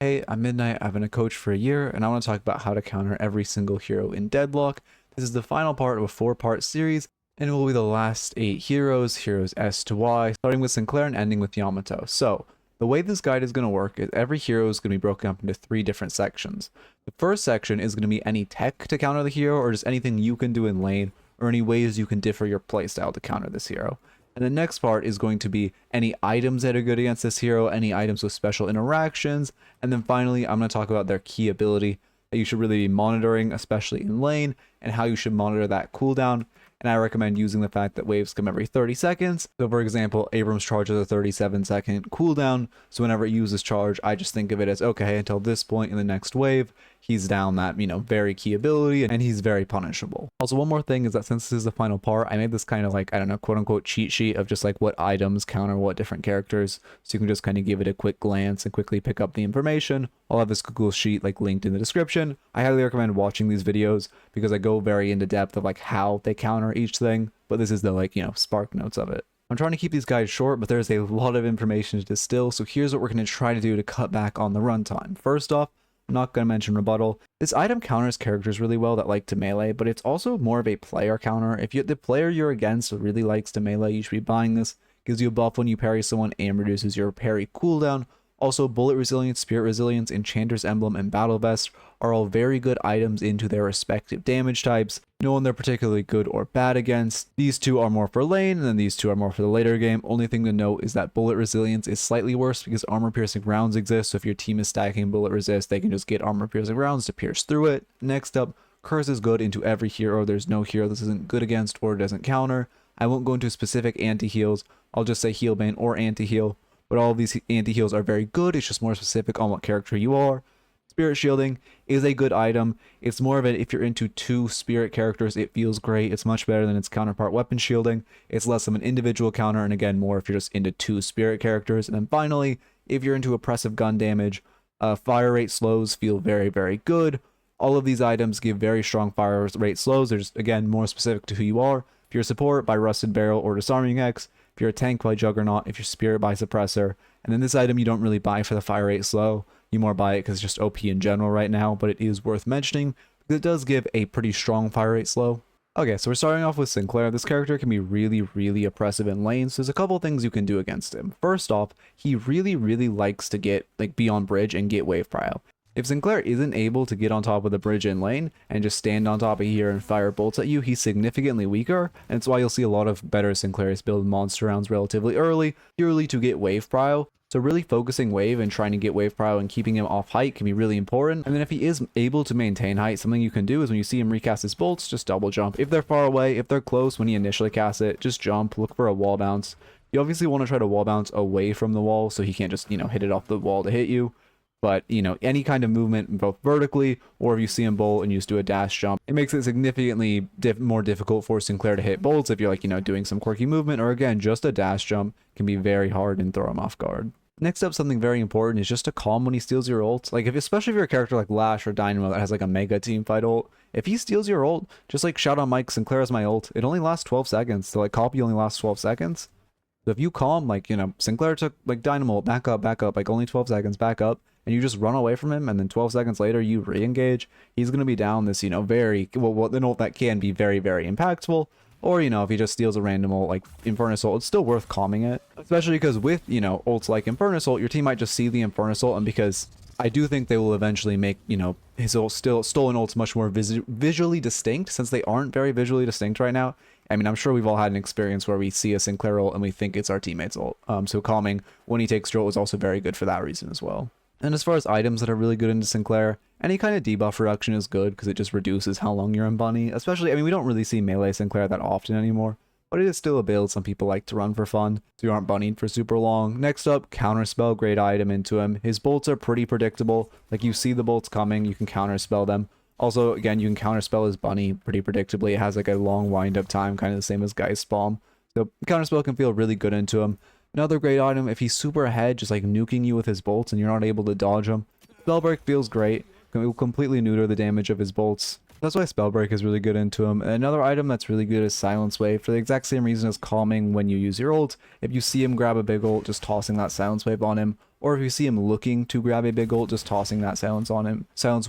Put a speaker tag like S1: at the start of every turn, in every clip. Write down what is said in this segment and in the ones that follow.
S1: Hey, I'm Midnight. I've been a coach for a year, and I want to talk about how to counter every single hero in Deadlock. This is the final part of a 4-part series, and it will be the last 8 heroes S to Y, starting with Sinclair and ending with Yamato. So, the way this guide is going to work is every hero is going to be broken up into 3 different sections. The first section is going to be any tech to counter the hero, or just anything you can do in lane, or any ways you can differ your playstyle to counter this hero. And the next part is going to be any items that are good against this hero, any items with special interactions, and then finally I'm going to talk about their key ability that you should really be monitoring, especially in lane, and how you should monitor that cooldown. And I recommend using the fact that waves come every 30 seconds. So for example, Abram's charge has a 37-second cooldown, so whenever it uses charge, I just think of it as, okay, until this point in the next wave, he's down that, very key ability, and he's very punishable. Also, one more thing is that since this is the final part, I made this kind of like, I don't know, quote-unquote cheat sheet of just like what items counter what different characters, so you can just kind of give it a quick glance and quickly pick up the information. I'll have this Google sheet like linked in the description. I highly recommend watching these videos because I go very into depth of like how they counter each thing, but this is the spark notes of it. I'm trying to keep these guides short, but there's a lot of information to distill, so here's what we're going to try to do to cut back on the runtime. First off, I'm not going to mention rebuttal. This item counters characters really well that like to melee, but it's also more of a player counter. If the player you're against really likes to melee, you should be buying this. Gives you a buff when you parry someone and reduces your parry cooldown. Also, Bullet Resilience, Spirit Resilience, Enchanter's Emblem, and Battle Vest are all very good items into their respective damage types. No one they're particularly good or bad against. These two are more for lane, and then these two are more for the later game. Only thing to note is that Bullet Resilience is slightly worse because armor-piercing rounds exist, so if your team is stacking Bullet Resist, they can just get armor-piercing rounds to pierce through it. Next up, Curse is good into every hero. There's no hero this isn't good against or doesn't counter. I won't go into specific anti-heals. I'll just say heal bane or anti-heal. But all of these anti-heals are very good. It's just more specific on what character you are. Spirit Shielding is a good item. It's more of it if you're into 2 spirit characters, it feels great. It's much better than its counterpart Weapon Shielding. It's less of an individual counter, and again, more if you're just into 2 spirit characters. And then finally, if you're into oppressive gun damage, fire rate slows feel very, very good. All of these items give very strong fire rate slows. They're just, again, more specific to who you are. If you're a support, by Rusted Barrel or Disarming X. If you're a tank, by Juggernaut. If you're Spirit, by Suppressor. And then this item you don't really buy for the fire rate slow. You more buy it because it's just OP in general right now, but it is worth mentioning because it does give a pretty strong fire rate slow. Okay, so we're starting off with Sinclair. This character can be really, really oppressive in lanes, so there's a couple things you can do against him. First off, he really, really likes to be on bridge and get wave prio. If Sinclair isn't able to get on top of the bridge in lane and just stand on top of here and fire bolts at you, he's significantly weaker, and it's why you'll see a lot of better Sinclairs build monster rounds relatively early, purely to get wave prio. So really focusing wave and trying to get wave prio and keeping him off height can be really important. And then if he is able to maintain height, something you can do is when you see him recast his bolts, just double jump. If they're far away, if they're close when he initially casts it, just jump, look for a wall bounce. You obviously want to try to wall bounce away from the wall so he can't just, hit it off the wall to hit you. But, any kind of movement, both vertically, or if you see him bolt and you just do a dash jump, it makes it significantly more difficult for Sinclair to hit bolts if you're, doing some quirky movement, or again, just a dash jump can be very hard and throw him off guard. Next up, something very important is just to calm when he steals your ult. Especially if you're a character like Lash or Dynamo that has a mega team fight ult, if he steals your ult, just shout on Mike, Sinclair has my ult. It only lasts 12 seconds, so copy only lasts 12 seconds. So if you calm, Sinclair took Dynamo, back up, only 12 seconds, back up, and you just run away from him, and then 12 seconds later you re-engage, he's going to be down this, an ult that can be very, very impactful. Or, if he just steals a random ult like Infernus ult, it's still worth calming it. Especially because with, ults like Infernus ult, your team might just see the Infernus ult, and because I do think they will eventually make, his stolen ults much more visually distinct, since they aren't very visually distinct right now. I mean, I'm sure we've all had an experience where we see a Sinclair ult and we think it's our teammate's ult. So calming when he takes your ult is also very good for that reason as well. And as far as items that are really good into Sinclair, any kind of debuff reduction is good because it just reduces how long you're in bunny. Especially, we don't really see melee Sinclair that often anymore, but it is still a build some people like to run for fun, so you aren't bunnied for super long. Next up, Counterspell, great item into him. His bolts are pretty predictable. You see the bolts coming, you can counterspell them. Also, again, you can counterspell his bunny pretty predictably. It has a long wind-up time, kind of the same as Geist Palm. So counterspell can feel really good into him. Another great item, if he's super ahead, just nuking you with his bolts and you're not able to dodge him. Spellbreak feels great. It will completely neuter the damage of his bolts. That's why Spellbreak is really good into him. And another item that's really good is Silence Wave, for the exact same reason as Calming when you use your ult. If you see him grab a big ult, just tossing that Silence Wave on him, or if you see him looking to grab a big ult, just tossing that Silence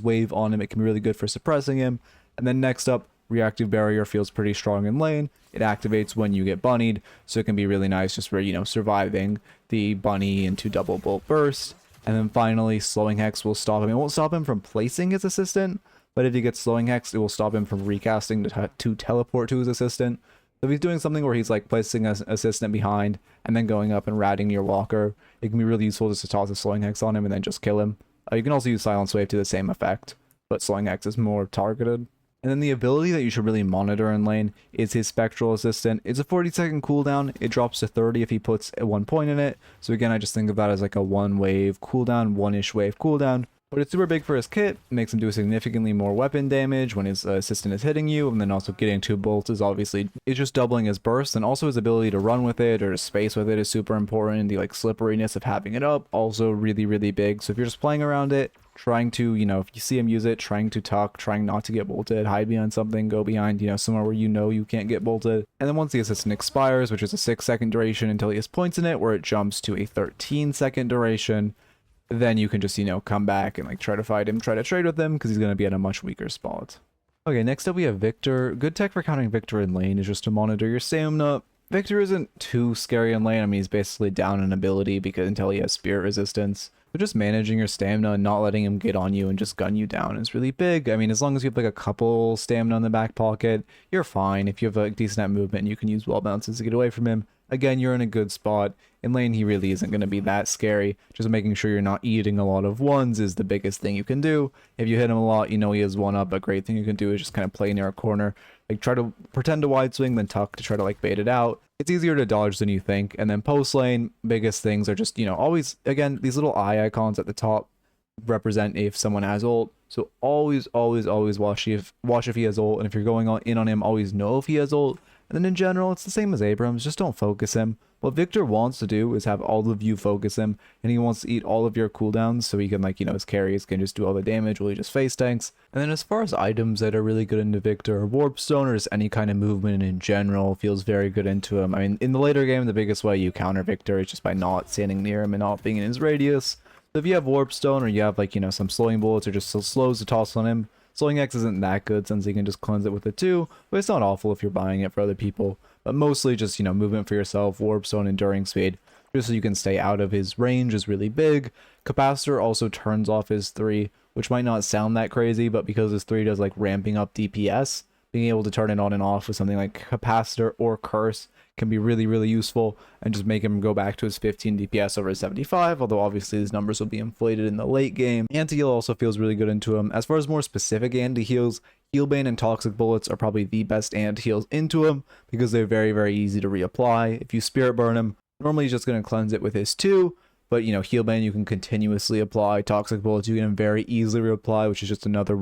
S1: Wave on him, it can be really good for suppressing him. And then next up, Reactive Barrier feels pretty strong in lane. It activates when you get bunnied, so it can be really nice just for, you know, surviving the bunny into double bolt burst. And then finally, Slowing Hex will stop him. It won't stop him from placing his assistant, but if he gets Slowing Hex, it will stop him from recasting to teleport to his assistant. So if he's doing something where he's like placing an assistant behind and then going up and ratting your walker, it can be really useful just to toss a Slowing Hex on him and then just kill him. You can also use Silence Wave to the same effect, but Slowing Hex is more targeted. And then the ability that you should really monitor in lane is his Spectral Assistant. It's a 40-second cooldown. It drops to 30 if he puts 1 point in it. So again, I just think of that as like a 1 wave cooldown, 1-ish wave cooldown. But it's super big for his kit. It makes him do significantly more weapon damage when his assistant is hitting you, and then also getting 2 bolts is obviously, it's just doubling his burst, and also his ability to run with it or to space with it is super important. The like slipperiness of having it up, also really, really big. So if you're just playing around it, trying to, you know, if you see him use it, trying to tuck, trying not to get bolted, hide behind something, go behind, you know, somewhere where you know you can't get bolted. And then once the assistant expires, which is a 6-second duration until he has points in it, where it jumps to a 13-second duration, then you can just, you know, come back and like try to fight him, try to trade with him, because he's going to be at a much weaker spot. Okay, next up we have Victor. Good tech for countering Victor in lane is just to monitor your stamina. Victor isn't too scary in lane. I mean, he's basically down in ability because until he has spirit resistance. But just managing your stamina and not letting him get on you and just gun you down is really big. I mean, as long as you have like a couple stamina in the back pocket, you're fine. If you have a decent movement, you can use wall bounces to get away from him. Again, you're in a good spot. In lane, he really isn't going to be that scary. Just making sure you're not eating a lot of ones is the biggest thing you can do. If you hit him a lot, you know he has 1-up. A great thing you can do is just kind of play near a corner. Like try to pretend to wide swing, then tuck to try to like bait it out. It's easier to dodge than you think. And then post lane, biggest things are just, you know, always, again, these little eye icons at the top represent if someone has ult. So always watch if he has ult. And if you're going in on him, always know if he has ult. And then in general, it's the same as Abrams, just don't focus him. What Victor wants to do is have all of you focus him, and he wants to eat all of your cooldowns so he can, like, you know, his carries can just do all the damage while he just face tanks. And then as far as items that are really good into Victor, Warp Stone or just any kind of movement in general feels very good into him. I mean, in the later game, the biggest way you counter Victor is just by not standing near him and not being in his radius. So if you have Warp Stone or you have, like, you know, some slowing bullets or just so slows to toss on him, Slowing X isn't that good since you can just cleanse it with it too, but it's not awful if you're buying it for other people. But mostly just, you know, movement for yourself, Warp Stone, Enduring Speed, just so you can stay out of his range is really big. Capacitor also turns off his 3, which might not sound that crazy, but because his 3 does like ramping up DPS, being able to turn it on and off with something like Capacitor or Curse can be really, really useful and just make him go back to his 15 DPS over 75, although obviously his numbers will be inflated in the late game. Anti-heal also feels really good into him. As far as more specific anti-heals, Healbane and Toxic Bullets are probably the best anti-heals into him because they're very, very easy to reapply. If you Spirit Burn him, normally he's just going to cleanse it with his 2, but, you know, Healbane you can continuously apply. Toxic Bullets you can very easily reapply, which is just another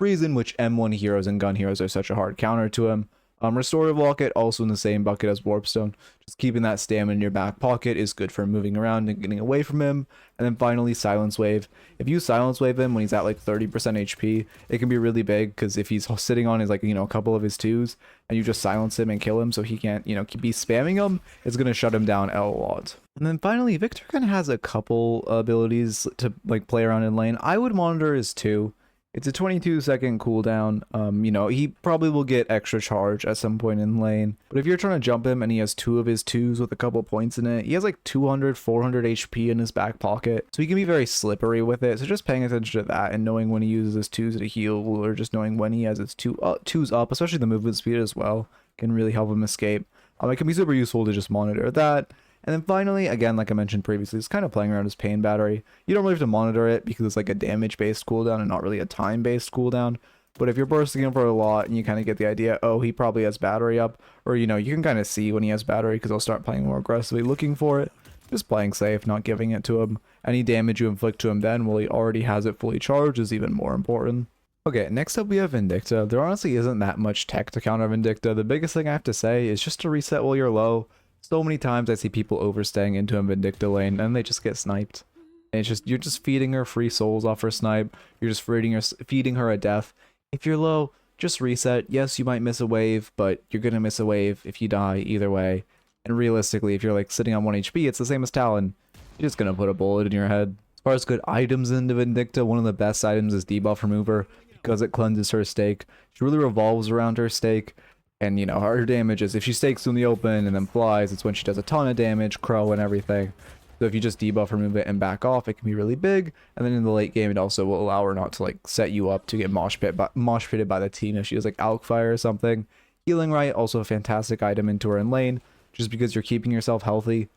S1: reason which M1 heroes and gun heroes are such a hard counter to him. Restorative Locket, also in the same bucket as Warpstone. Just keeping that stamina in your back pocket is good for moving around and getting away from him. And then finally, Silence Wave. If you Silence Wave him when he's at like 30% HP, it can be really big because if he's sitting on his, like, you know, a couple of his 2s and you just silence him and kill him so he can't, you know, be spamming them, it's going to shut him down a lot. And then finally, Victor kind of has a couple abilities to like play around in lane. I would monitor his 2. It's a 22-second cooldown. You know, he probably will get extra charge at some point in lane. But if you're trying to jump him and he has 2 of his 2s with a couple points in it, he has like 200, 400 HP in his back pocket. So he can be very slippery with it. So just paying attention to that and knowing when he uses his 2s to heal, or just knowing when he has his 2s up, especially the movement speed as well, can really help him escape. It can be super useful to just monitor that. And then finally, again, like I mentioned previously, it's kind of playing around his pain battery. You don't really have to monitor it because it's like a damage-based cooldown and not really a time-based cooldown. But if you're bursting him for a lot and you kind of get the idea, oh, he probably has battery up, or, you know, you can kind of see when he has battery because he'll start playing more aggressively looking for it. Just playing safe, not giving it to him. Any damage you inflict to him then while he already has it fully charged is even more important. Okay, next up we have Vindicta. There honestly isn't that much tech to counter Vindicta. The biggest thing I have to say is just to reset while you're low. So many times I see people overstaying into a Vindicta lane and they just get sniped. And it's just, you're just feeding her free souls off her snipe. You're just feeding her a death. If you're low, just reset. Yes, you might miss a wave, but you're gonna miss a wave if you die either way. And realistically, if you're like sitting on 1 HP, it's the same as Talon. You're just gonna put a bullet in your head. As far as good items in Vindicta, one of the best items is debuff remover because it cleanses her stake. She really revolves around her stake. And, you know, her damage is if she stakes in the open and then flies, it's when she does a ton of damage, crow and everything. So if you just debuff, remove it, and back off, it can be really big. And then in the late game, it also will allow her not to, like, set you up to get mosh pitted by the team if she has, like, Alk Fire or something. Healing Right, also a fantastic item into her in lane, just because you're keeping yourself healthy.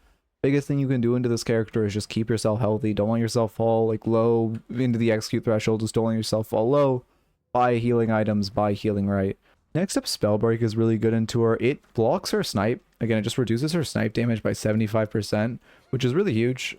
S1: Biggest thing you can do into this character is just keep yourself healthy. Don't let yourself fall, like, low into the execute threshold. Just don't let yourself fall low. Buy healing items, buy Healing Right. Next up, Spellbreak is really good into her. It blocks her snipe. Again, it just reduces her snipe damage by 75%, which is really huge.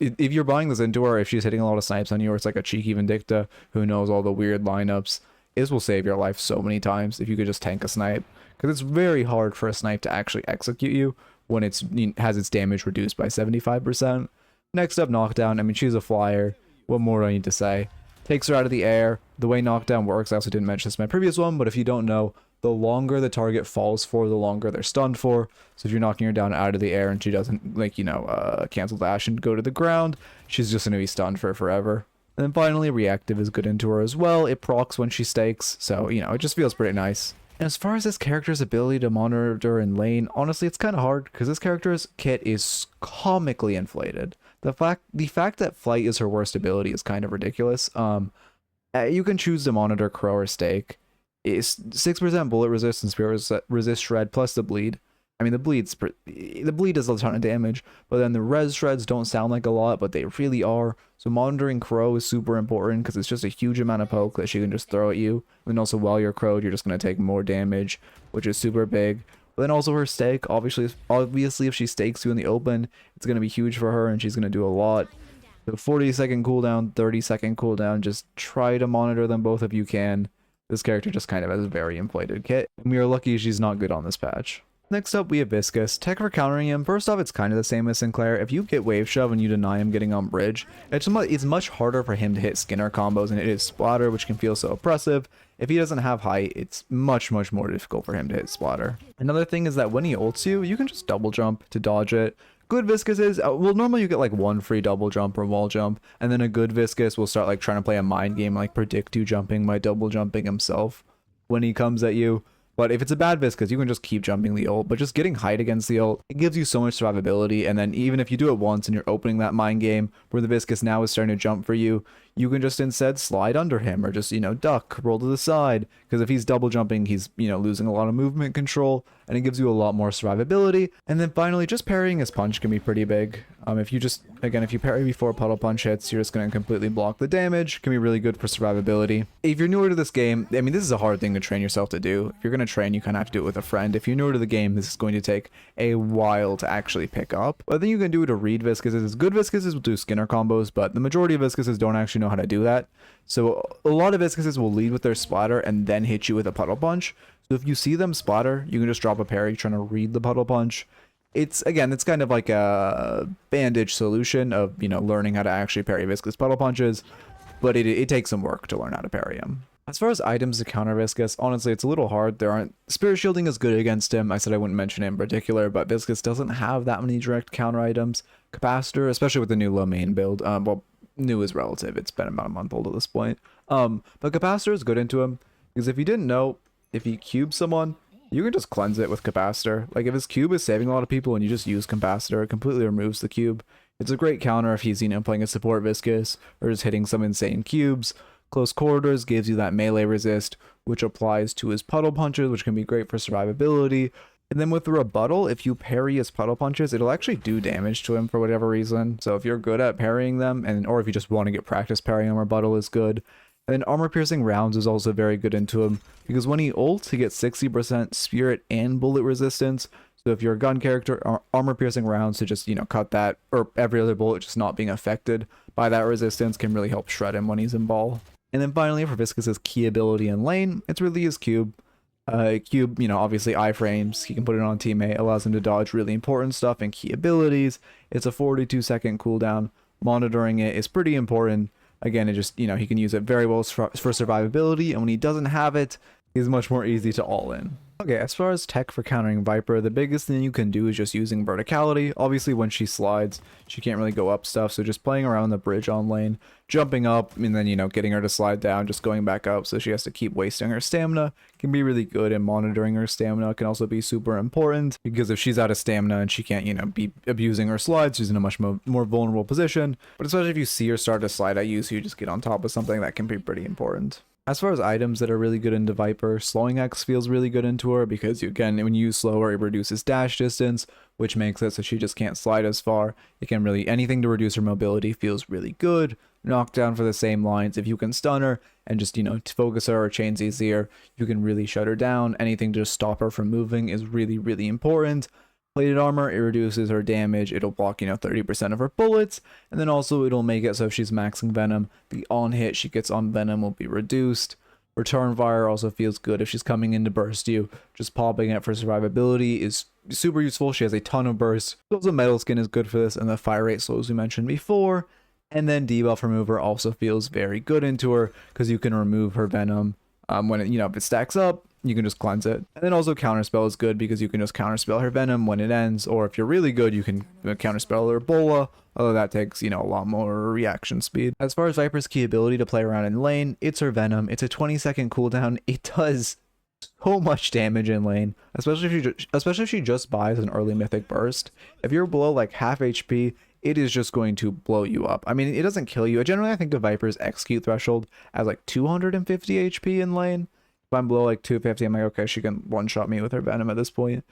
S1: If you're buying this into her, if she's hitting a lot of snipes on you, or it's like a cheeky Vindicta who knows all the weird lineups, this will save your life so many times if you could just tank a snipe. Because it's very hard for a snipe to actually execute you when it has its damage reduced by 75%. Next up, Knockdown. I mean, she's a flyer. What more do I need to say? Takes her out of the air. The way knockdown works, I also didn't mention this in my previous one, but if you don't know, the longer the target falls for, the longer they're stunned for. So if you're knocking her down out of the air and she doesn't, like, you know, cancel dash and go to the ground, she's just going to be stunned for forever. And then finally, Reactive is good into her as well. It procs when she stakes, so, you know, it just feels pretty nice. And as far as this character's ability to monitor in lane, honestly, it's kind of hard, because this character's kit is comically inflated. The fact that Flight is her worst ability is kind of ridiculous. You can choose to monitor Crow or Stake. It's 6% bullet resist and spirit resist shred plus the bleed. I mean, the bleed does a ton of damage, but then the res shreds don't sound like a lot, but they really are. So monitoring Crow is super important because it's just a huge amount of poke that she can just throw at you. And also while you're crowed, you're just going to take more damage, which is super big. But then also her stake, obviously if she stakes you in the open, it's going to be huge for her and she's going to do a lot. So 40-second cooldown, 30-second cooldown, just try to monitor them both if you can. This character just kind of has a very inflated kit, and we are lucky she's not good on this patch. Next up, we have Viscous. Tech for countering him. First off, it's kind of the same as Sinclair. If you get wave shove and you deny him getting on bridge, it's much harder for him to hit Skinner combos and hit his splatter, which can feel so oppressive. If he doesn't have height, it's much more difficult for him to hit splatter. Another thing is that when he ults you, you can just double jump to dodge it. Good Viscous is, well, normally you get like one free double jump or wall jump, and then a good Viscous will start like trying to play a mind game, like predict you jumping by double jumping himself when he comes at you. But if it's a bad Viscous, you can just keep jumping the ult, but just getting height against the ult, it gives you so much survivability, and then even if you do it once and you're opening that mind game where the Viscous now is starting to jump for you, you can just instead slide under him or just, you know, duck, roll to the side, because if he's double jumping, he's, you know, losing a lot of movement control, and it gives you a lot more survivability. And then finally, just parrying his punch can be pretty big. If you parry before Puddle Punch hits, you're just going to completely block the damage. Can be really good for survivability. If you're newer to this game, I mean, this is a hard thing to train yourself to do. If you're going to train, you kind of have to do it with a friend. If you're newer to the game, this is going to take a while to actually pick up. But then you can do it to read Viscouses. Good Viscouses will do Skinner combos, but the majority of Viscouses don't actually know how to do that. So a lot of Viscouses will lead with their splatter and then hit you with a Puddle Punch. So if you see them splatter, you can just drop a parry trying to read the Puddle Punch. It's kind of like a bandage solution of, you know, learning how to actually parry Viscous Puddle Punches, but it takes some work to learn how to parry him. As far as items to counter Viscous, honestly, it's a little hard. Spirit Shielding is good against him. I said I wouldn't mention it in particular, but Viscous doesn't have that many direct counter items. Capacitor, especially with the new low main build, well, new is relative. It's been about a month old at this point. But Capacitor is good into him, because if you didn't know, if he cubes someone, you can just cleanse it with Capacitor. Like, if his cube is saving a lot of people and you just use Capacitor, it completely removes the cube. It's a great counter if he's, you know, playing a support Viscous or just hitting some insane cubes. Close Quarters gives you that melee resist, which applies to his Puddle Punches, which can be great for survivability. And then with the Rebuttal, if you parry his Puddle Punches, it'll actually do damage to him for whatever reason. So if you're good at parrying them, or if you just want to get practice parrying them, Rebuttal is good. And then Armor Piercing Rounds is also very good into him, because when he ults, he gets 60% spirit and bullet resistance. So if you're a gun character, Armor Piercing Rounds to just, you know, cut that, or every other bullet just not being affected by that resistance can really help shred him when he's in ball. And then finally, for Viscous' key ability in lane, it's really his cube. Cube, you know, obviously iframes, he can put it on teammate, allows him to dodge really important stuff and key abilities. It's a 42-second cooldown. Monitoring it is pretty important. Again, it just, you know, he can use it very well for survivability, and when he doesn't have it, he's much more easy to all in. Okay, as far as tech for countering Vyper, the biggest thing you can do is just using verticality. Obviously, when she slides, she can't really go up stuff, so just playing around the bridge on lane, jumping up, and then, you know, getting her to slide down, just going back up, so she has to keep wasting her stamina, can be really good, and monitoring her stamina can also be super important, because if she's out of stamina and she can't, you know, be abusing her slides, she's in a much more vulnerable position, but especially if you see her start to slide at you, so you just get on top of something, that can be pretty important. As far as items that are really good into Vyper, Slowing X feels really good into her because, again, when you use slower, it reduces dash distance, which makes it so she just can't slide as far. It can really, anything to reduce her mobility feels really good. Knockdown for the same lines, if you can stun her and just, you know, focus her or chains easier, you can really shut her down. Anything to just stop her from moving is really, really important. Plated armor, it reduces her damage, it'll block, you know, 30% of her bullets, and then also it'll make it so if she's maxing venom, the on hit she gets on venom will be reduced. Return fire also feels good if she's coming in to burst you. Just popping it for survivability is super useful. She has a ton of burst. Also metal skin is good for this, and the fire rate slow as we mentioned before. And then debuff remover also feels very good into her because you can remove her venom when it, you know, if it stacks up. You can just cleanse it. And then also counterspell is good because you can just counterspell her venom when it ends, or if you're really good, you can counterspell her Ebola, although that takes, you know, a lot more reaction speed. As far as Vyper's key ability to play around in lane, it's her venom. It's a 20-second cooldown. It does so much damage in lane, especially if she just buys an early mythic burst. If you're below like half HP, it is just going to blow you up. I mean, it doesn't kill you. Generally, I think of Vyper's execute threshold as like 250 HP in lane. If I'm below like 250, I'm like, okay, she can one-shot me with her venom at this point.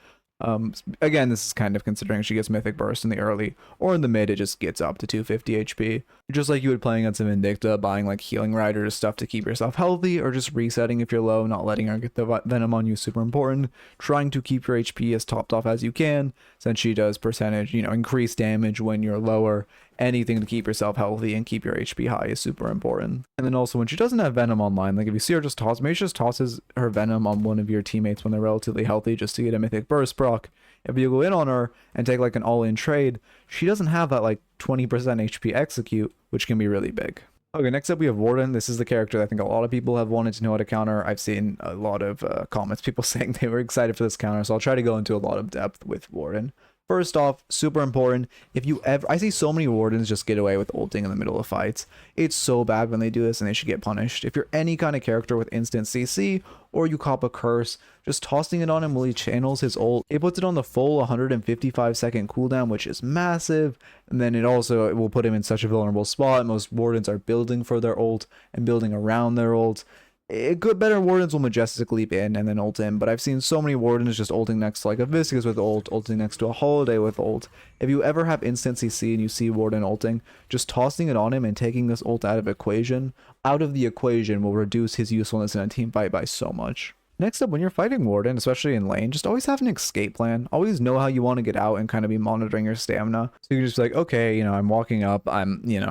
S1: Again, this is kind of considering she gets mythic burst in the early, or in the mid, it just gets up to 250 HP. Just like you would playing against a Vindicta, buying like healing riders, stuff to keep yourself healthy, or just resetting if you're low, not letting her get the venom on you, super important. Trying to keep your HP as topped off as you can, since she does percentage, you know, increase damage when you're lower. Anything to keep yourself healthy and keep your HP high is super important. And then also when she doesn't have venom online, like if you see her just toss, maybe she just tosses her venom on one of your teammates when they're relatively healthy just to get a mythic burst proc. If you go in on her and take like an all-in trade, she doesn't have that like 20% HP execute, which can be really big. Okay, next up we have Warden. This is the character that I think a lot of people have wanted to know how to counter. I've seen a lot of comments, people saying they were excited for this counter, so I'll try to go into a lot of depth with Warden. First off, super important, if you ever, I see so many Wardens just get away with ulting in the middle of fights. It's so bad when they do this and they should get punished. If you're any kind of character with instant CC, or you cop a curse, just tossing it on him while he channels his ult, it puts it on the full 155-second cooldown, which is massive, and then it will put him in such a vulnerable spot. Most Wardens are building for their ult and building around their ult. Better Wardens will Majestic Leap in and then ult in, but I've seen so many Wardens just ulting next to like a Viscous with ult, ulting next to a Holiday with ult. If you ever have instant CC and you see Warden ulting, just tossing it on him and taking this ult out of the equation will reduce his usefulness in a team fight by so much. Next up, when you're fighting Warden, especially in lane, just always have an escape plan. Always know how you want to get out and kind of be monitoring your stamina. So you can just be like, okay, you know, I'm walking up, I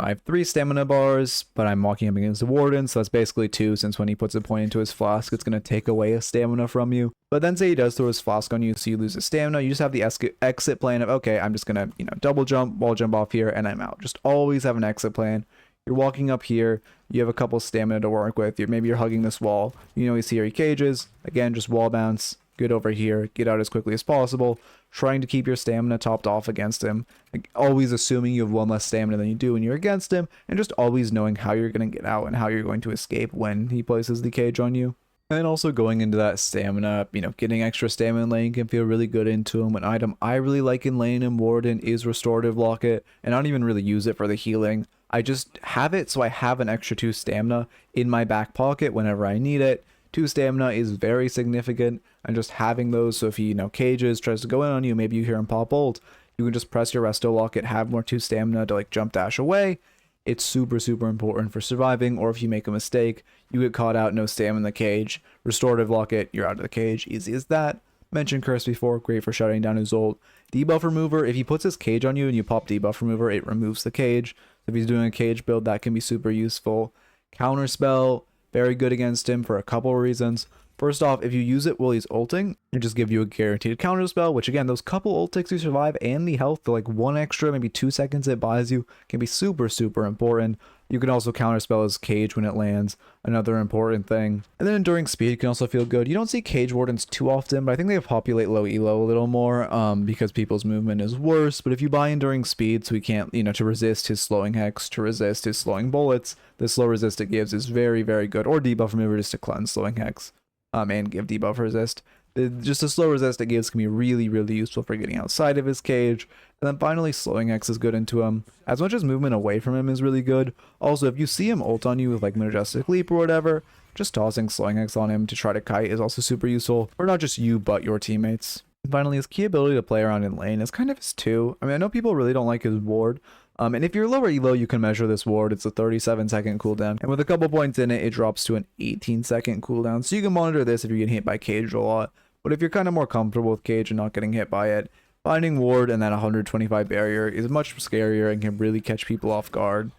S1: have 3 stamina bars, but I'm walking up against the Warden, so that's basically 2, since when he puts a point into his flask, it's going to take away a stamina from you. But then say he does throw his flask on you, so you lose his stamina, you just have the exit plan of, okay, I'm just going to, you know, double jump, wall jump off here, and I'm out. Just always have an exit plan. You're walking up here, you have a couple stamina to work with, maybe you're hugging this wall, you know he's here, he cages, again, just wall bounce, get over here, get out as quickly as possible, trying to keep your stamina topped off against him, like, always assuming you have 1 less stamina than you do when you're against him, and just always knowing how you're going to get out and how you're going to escape when he places the cage on you. And then also going into that stamina, you know, getting extra stamina in lane can feel really good into him. An item I really like in lane and Warden is Restorative Locket, and I don't even really use it for the healing. I just have it so I have an extra 2 stamina in my back pocket whenever I need it. 2 stamina is very significant, and just having those, so if he, you know, cages, tries to go in on you, maybe you hear him pop ult, you can just press your Resto Locket, have more 2 stamina to like jump dash away. It's super, super important for surviving, or if you make a mistake, you get caught out, no stamina in the cage, Restorative Locket, you're out of the cage, easy as that. Mentioned Curse before, great for shutting down his ult. Debuff Remover, if he puts his cage on you and you pop Debuff Remover, it removes the cage. If he's doing a cage build, that can be super useful. Counterspell, very good against him for a couple of reasons. First off, if you use it while he's ulting, it just give you a guaranteed counterspell, which again, those couple ult ticks you survive and the health, the like 1 extra, maybe 2 seconds it buys you, can be super, super important. You can also counterspell his cage when it lands, another important thing. And then enduring speed can also feel good. You don't see cage wardens too often, but I think they populate low elo a little more because people's movement is worse. But if you buy enduring speed, so he can't, to resist his slowing hex, to resist his slowing bullets, the slow resist it gives is very, very good. Or debuff remover just to cleanse slowing hex and give debuff resist. Just a slow resist it gives can be really, really useful for getting outside of his cage. And then finally, slowing X is good into him. As much as movement away from him is really good. Also, if you see him ult on you with like Majestic Leap or whatever, just tossing slowing X on him to try to kite is also super useful. For not just you, but your teammates. And finally, his key ability to play around in lane is kind of his 2. I mean, I know people really don't like his ward. And if you're lower elo, you can measure this ward. It's a 37-second cooldown. And with a couple points in it, it drops to an 18-second cooldown. So you can monitor this if you get hit by cage a lot. But if you're kind of more comfortable with cage and not getting hit by it, finding ward and that 125 barrier is much scarier and can really catch people off guard.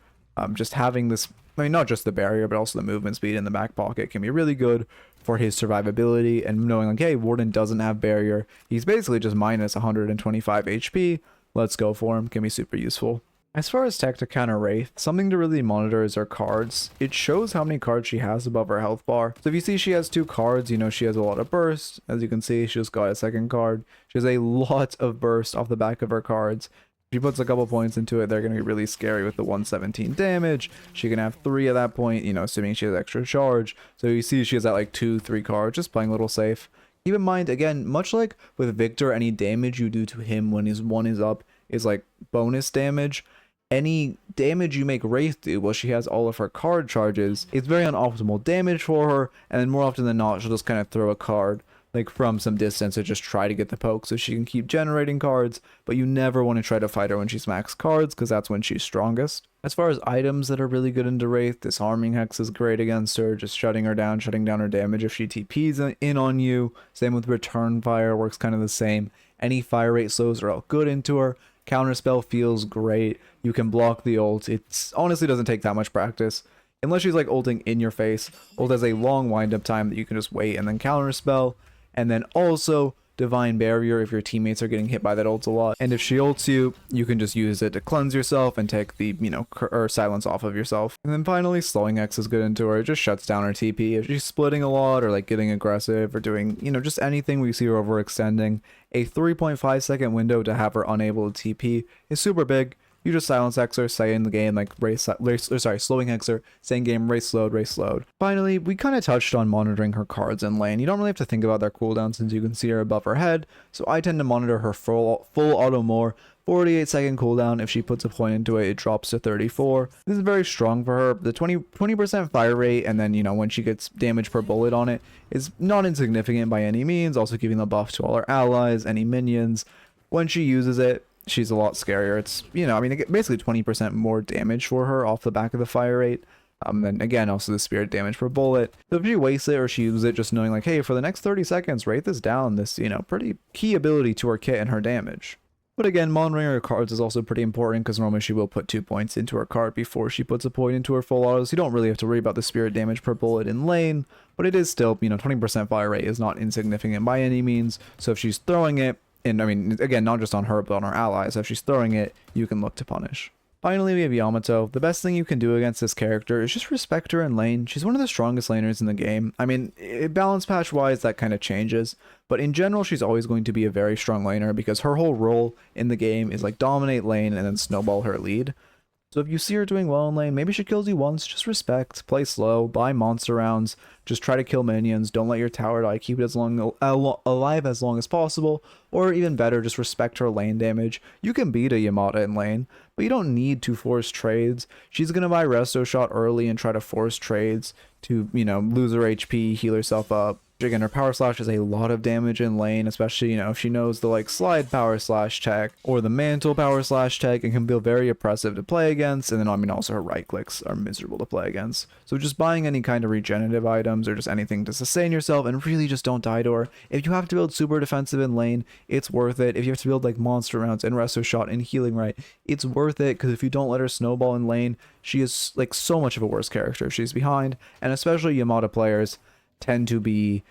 S1: Just having this, I mean, not just the barrier, but also the movement speed in the back pocket can be really good for his survivability. And knowing like, hey, Warden doesn't have barrier. He's basically just minus 125 HP. Let's go for him. Can be super useful. As far as tech to counter Wraith, something to really monitor is her cards. It shows how many cards she has above her health bar. So if you see she has 2 cards, she has a lot of burst. As you can see, she just got a 2nd card. She has a lot of burst off the back of her cards. If she puts a couple points into it, they're going to be really scary with the 117 damage. She can have 3 at that point, assuming she has extra charge. So you see she has that like 2-3 cards, just playing a little safe. Keep in mind, again, much like with Victor, any damage you do to him when his 1 is up is like bonus damage. Any damage you make Wraith do while she has all of her card charges, it's very unoptimal damage for her, and then more often than not, she'll just kind of throw a card like from some distance and just try to get the poke so she can keep generating cards, but you never want to try to fight her when she's max cards because that's when she's strongest. As far as items that are really good into Wraith, Disarming Hex is great against her, just shutting her down, shutting down her damage if she TPs in on you. Same with Return Fire, works kind of the same. Any fire rate slows are all good into her. Counterspell feels great. You can block the ult. It honestly doesn't take that much practice. Unless she's like ulting in your face. Ult has a long wind-up time that you can just wait and then counterspell. And then also Divine Barrier if your teammates are getting hit by that ult a lot. And if she ults you, you can just use it to cleanse yourself and take the, or silence off of yourself. And then finally, Slowing X is good into her. It just shuts down her TP. If she's splitting a lot or like getting aggressive or doing, just anything we see her overextending, a 3.5 second window to have her unable to TP is super big. You just silence X her, say in the game like slowing X her, say in game race slowed. Finally, we kind of touched on monitoring her cards in lane. You don't really have to think about their cooldown since you can see her above her head, so I tend to monitor her full auto more. 48-second cooldown. If she puts a point into it, it drops to 34. This is very strong for her. The 20% fire rate, and then when she gets damage per bullet on it, is not insignificant by any means. Also giving the buff to all her allies, any minions. When she uses it, she's a lot scarier. It's, basically 20% more damage for her off the back of the fire rate. And again, also the spirit damage per bullet. So if she wastes it or she uses it just knowing like, hey, for the next 30 seconds, Wraith is down this, pretty key ability to her kit and her damage. But again, monitoring her cards is also pretty important because normally she will put 2 points into her card before she puts a point into her full auto. So you don't really have to worry about the spirit damage per bullet in lane, but it is still, 20% fire rate is not insignificant by any means. So if she's throwing it, and again, not just on her, but on her allies. If she's throwing it, you can look to punish. Finally, we have Yamato. The best thing you can do against this character is just respect her in lane. She's one of the strongest laners in the game. Balance patch wise, that kind of changes. But in general, she's always going to be a very strong laner because her whole role in the game is like dominate lane and then snowball her lead. So if you see her doing well in lane, maybe she kills you once, just respect, play slow, buy monster rounds, just try to kill minions, don't let your tower die, keep it as alive as long as possible, or even better, just respect her lane damage. You can beat a Yamato in lane, but you don't need to force trades. She's going to buy Resto Shot early and try to force trades to, lose her HP, heal herself up. Again, her power slash is a lot of damage in lane, especially, if she knows the slide power slash tech or the mantle power slash tech, and can feel very oppressive to play against. And then, also her right clicks are miserable to play against. So just buying any kind of regenerative items or just anything to sustain yourself and really just don't die to her. If you have to build super defensive in lane, it's worth it. If you have to build monster rounds and resto shot and healing right, it's worth it because if you don't let her snowball in lane, she is so much of a worse character if she's behind. And especially Yamato players tend to be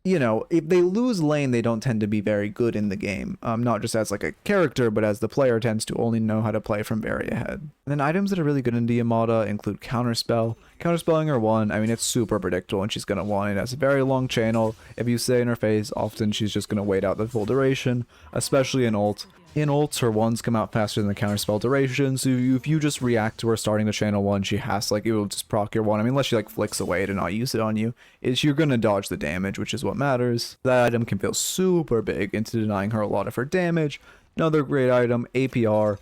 S1: you know, if they lose lane, they don't tend to be very good in the game. Not just as like a character, but as the player tends to only know how to play from very ahead. And then items that are really good in Yamato include Counterspell. Counterspelling her 1, I mean, it's super predictable and she's going to want it. It has a very long channel. If you stay in her face, often she's just going to wait out the full duration, especially in ult. In ults, her 1s come out faster than the counterspell duration, so if you just react to her starting the channel 1, she has, like, it will just proc your 1. I mean, unless she, like, flicks away to not use it on you, you're gonna dodge the damage, which is what matters. That item can feel super big into denying her a lot of her damage. Another great item, APR,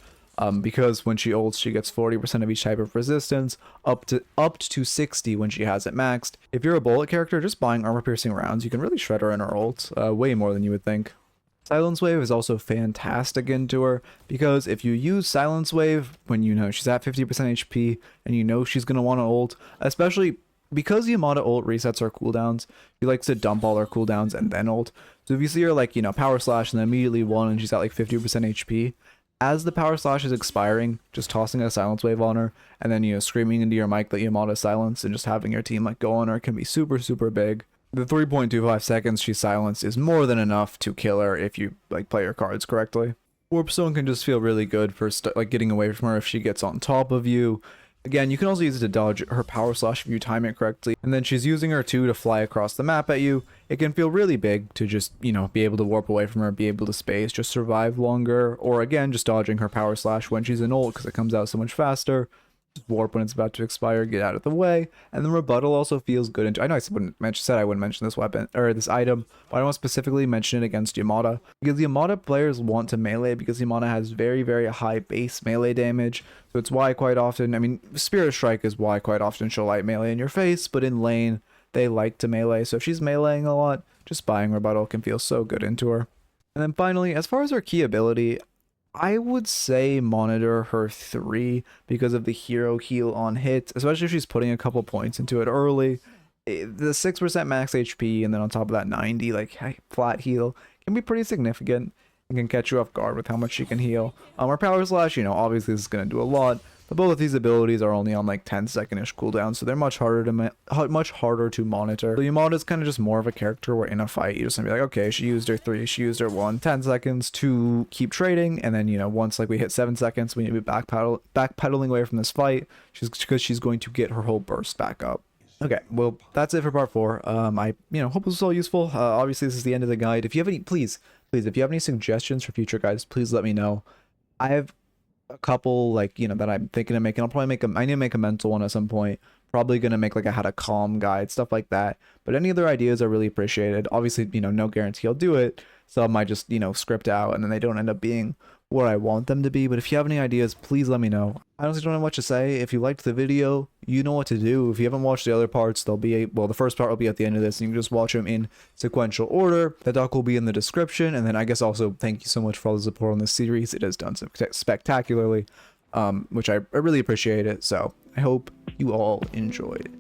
S1: because when she ults, she gets 40% of each type of resistance, up to 60 when she has it maxed. If you're a bullet character, just buying armor-piercing rounds, you can really shred her in her ult, way more than you would think. Silence Wave is also fantastic into her, because if you use Silence Wave when you know she's at 50% HP and you know she's going to want to ult, especially because Yamato ult resets her cooldowns, she likes to dump all her cooldowns and then ult. So if you see her like, you know, power slash and then immediately one and she's at like 50% HP, as the power slash is expiring, just tossing a Silence Wave on her and then, you know, screaming into your mic that Yamato silence and just having your team like go on her can be super, super big. The 3.25 seconds she's silenced is more than enough to kill her if you like play your cards correctly. Warpstone can just feel really good for like getting away from her if she gets on top of you. Again, you can also use it to dodge her power slash if you time it correctly. And then she's using her 2 to fly across the map at you. It can feel really big to just, you know, be able to warp away from her, be able to space, just survive longer. Or again, just dodging her power slash when she's in ult because it comes out so much faster. Just warp when it's about to expire, get out of the way. And the rebuttal also feels good. And I know I said I wouldn't mention this weapon or this item, but I want to specifically mention it against Yamato because Yamato players want to melee because Yamato has very, very high base melee damage. So it's why quite often, I mean, Spirit Strike is why quite often she'll light melee in your face, but in lane they like to melee. So if she's meleeing a lot, just buying rebuttal can feel so good into her. And then finally, as far as her key ability, I would say monitor her 3 because of the hero heal on hit, especially if she's putting a couple points into it early. The 6% max HP and then on top of that 90 like flat heal can be pretty significant and can catch you off guard with how much she can heal. Her power slash, you know, obviously this is going to do a lot, but both of these abilities are only on like 10-second-ish cooldown, so they're much harder to monitor. So Yamato is kind of just more of a character where in a fight you're just gonna be like, okay, she used her 3, she used her 1, 10 seconds to keep trading, and then, you know, once like we hit 7 seconds, we need to be backpedaling away from this fight, because she's going to get her whole burst back up. Okay, well, that's it for part 4. I, you know, hope this was all useful. Obviously this is the end of the guide. If you have any, please, if you have any suggestions for future guides, please let me know. I have a couple like, you know, that I'm thinking of making. I'll probably I need to make a mental one at some point. Probably gonna make like a how to calm guide, stuff like that. But any other ideas are really appreciated. Obviously, you know, no guarantee I'll do it. Some might just, you know, script out and then they don't end up being what I want them to be. But if you have any ideas, please let me know. I honestly don't have much to say. If you liked the video, you know what to do. If you haven't watched the other parts, they'll be well, the first part will be at the end of this and you can just watch them in sequential order. The doc will be in the description. And then I guess also thank you so much for all the support on this series. It has done spectacularly, which I really appreciate it. So I hope you all enjoyed.